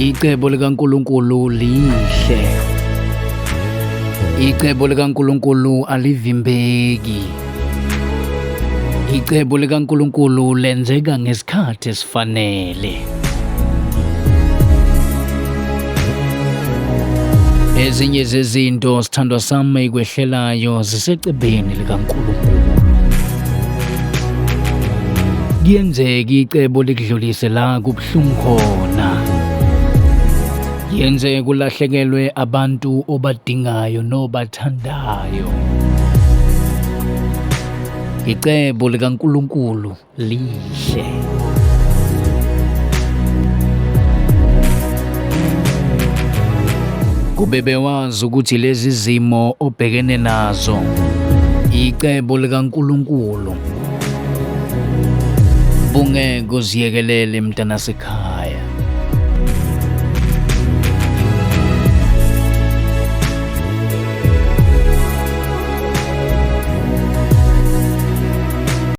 Icebo likaNkulunkulu lihle. Icebo likaNkulunkulu alivimbeki. Icebo likaNkulunkulu lenzeka ngesikhathi esifanele. Ezinye zezinto sithandwa sami ekwehlelayo zisecebeni likaNkulunkulu. Kuyenzeka icebo likudlulise la kubuhlungu khona. Yenzeka ulahlekelwe abantu obadingayo nobathandayo. Icebo likaNkulunkulu lihle. Kube bewazi ukuthi lezi zimo obhekene nazo icebo likaNkulunkulu. Bungeke uziyekelele mntanasekhaya.